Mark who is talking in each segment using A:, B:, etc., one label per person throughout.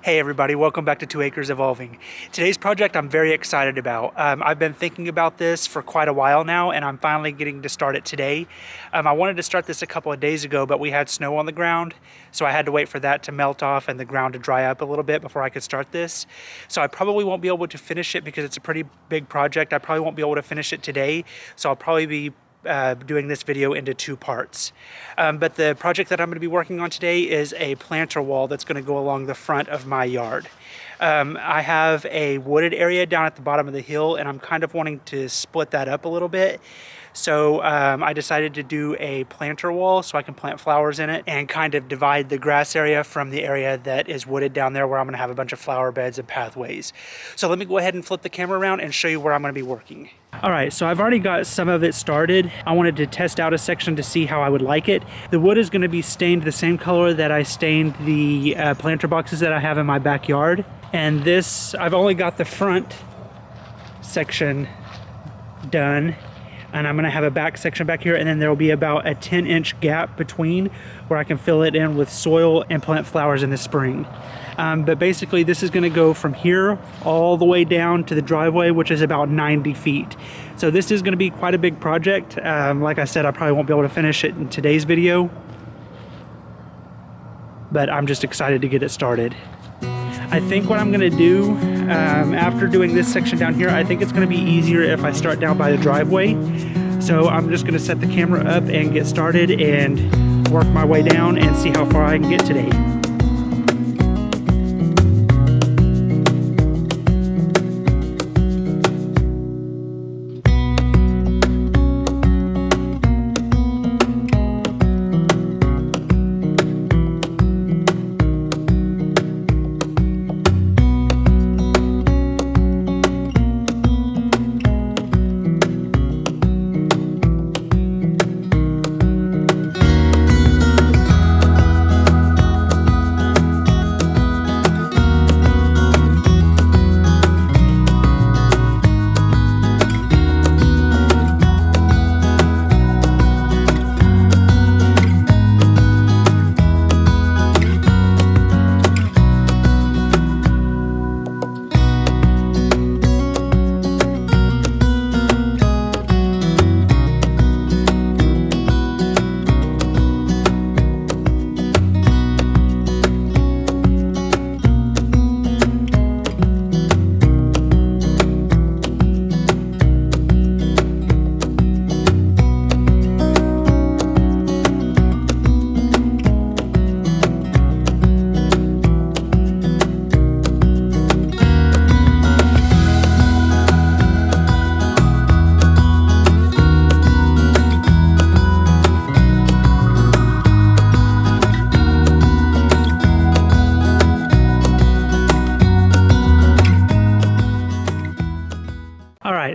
A: Hey everybody, welcome back to 2 Acres Evolving. Today's project I'm very excited about. I've been thinking about this for quite a while now and I'm finally getting to start it today. I wanted to start this a couple of days ago, but we had snow on the ground, so I had to wait for that to melt off and the ground to dry up a little bit before I could start this. So I probably won't be able to finish it because it's a pretty big project. I probably won't be able to finish it today, so I'll probably be doing this video into 2 parts. But the project that I'm going to be working on today is a planter wall that's going to go along the front of my yard. I have a wooded area down at the bottom of the hill and I'm kind of wanting to split that up a little bit. So I decided to do a planter wall so I can plant flowers in it and kind of divide the grass area from the area that is wooded down there where I'm going to have a bunch of flower beds and pathways. So let me go ahead and flip the camera around and show you where I'm going to be working. All right, so I've already got some of it started. I wanted to test out a section to see how I would like it. The wood is going to be stained the same color that I stained the planter boxes that I have in my backyard. And this, I've only got the front section done. And I'm gonna have a back section back here, and then there will be about a 10-inch gap between where I can fill it in with soil and plant flowers in the spring. But basically this is gonna go from here all the way down to the driveway, which is about 90 feet. So this is gonna be quite a big project. Like I said, I probably won't be able to finish it in today's video, but I'm just excited to get it started. I think what I'm gonna do after doing this section down here, I think it's gonna be easier if I start down by the driveway. So I'm just gonna set the camera up and get started and work my way down and see how far I can get today.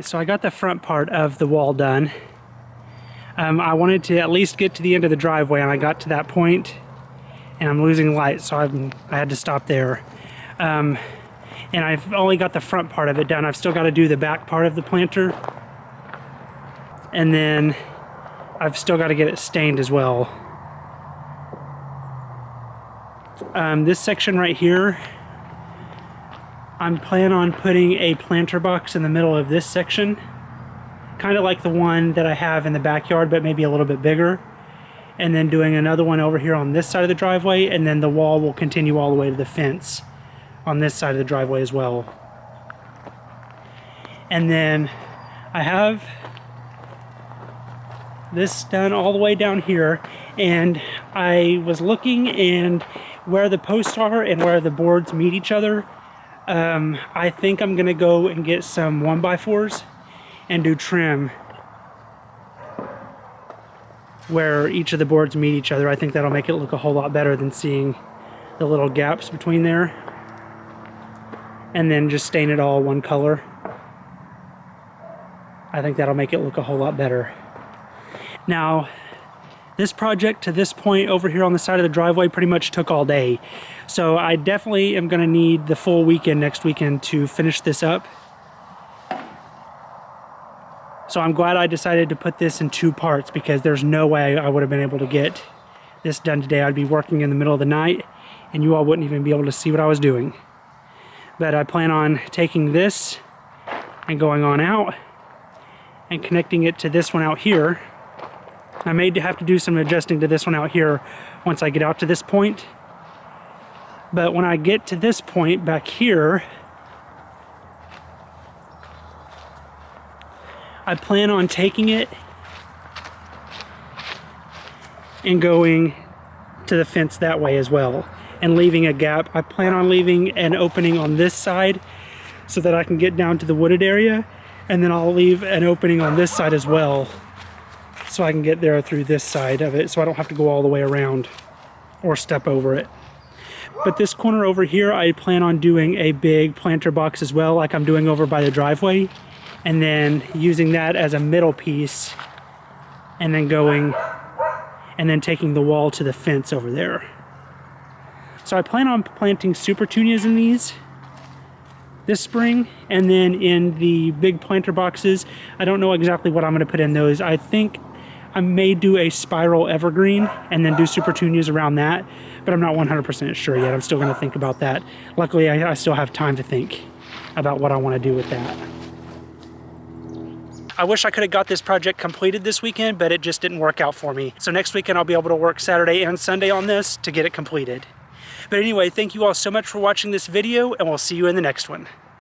A: So I got the front part of the wall done. I wanted to at least get to the end of the driveway, and I got to that point and I'm losing light, so I had to stop there. And I've only got the front part of it done. I've still got to do the back part of the planter, and then I've still got to get it stained as well. This section right here, I'm planning on putting a planter box in the middle of this section, kind of like the one that I have in the backyard, but maybe a little bit bigger, and then doing another one over here on this side of the driveway, and then the wall will continue all the way to the fence on this side of the driveway as well. And then I have this done all the way down here, and I was looking, and where the posts are and where the boards meet each other, I think I'm gonna go and get some 1x4s and do trim where each of the boards meet each other. I think that'll make it look a whole lot better than seeing the little gaps between there, and then just stain it all one color. I think that'll make it look a whole lot better. Now, this project to this point over here on the side of the driveway pretty much took all day. So I definitely am gonna need the full weekend next weekend to finish this up. So I'm glad I decided to put this in 2 parts, because there's no way I would have been able to get this done today. I'd be working in the middle of the night and you all wouldn't even be able to see what I was doing. But I plan on taking this and going on out and connecting it to this one out here. I may have to do some adjusting to this one out here once I get out to this point. But when I get to this point back here, I plan on taking it and going to the fence that way as well, and leaving a gap. I plan on leaving an opening on this side so that I can get down to the wooded area, and then I'll leave an opening on this side as well so I can get there through this side of it, so I don't have to go all the way around or step over it. But this corner over here, I plan on doing a big planter box as well, like I'm doing over by the driveway, and then using that as a middle piece, and then going and then taking the wall to the fence over there. So I plan on planting super petunias in these this spring, and then in the big planter boxes, I don't know exactly what I'm going to put in those. I think I may do a spiral evergreen and then do super petunias around that, but I'm not 100% sure yet. I'm still going to think about that. Luckily, I still have time to think about what I want to do with that. I wish I could have got this project completed this weekend, but it just didn't work out for me. So next weekend I'll be able to work Saturday and Sunday on this to get it completed. But anyway, thank you all so much for watching this video, and we'll see you in the next one.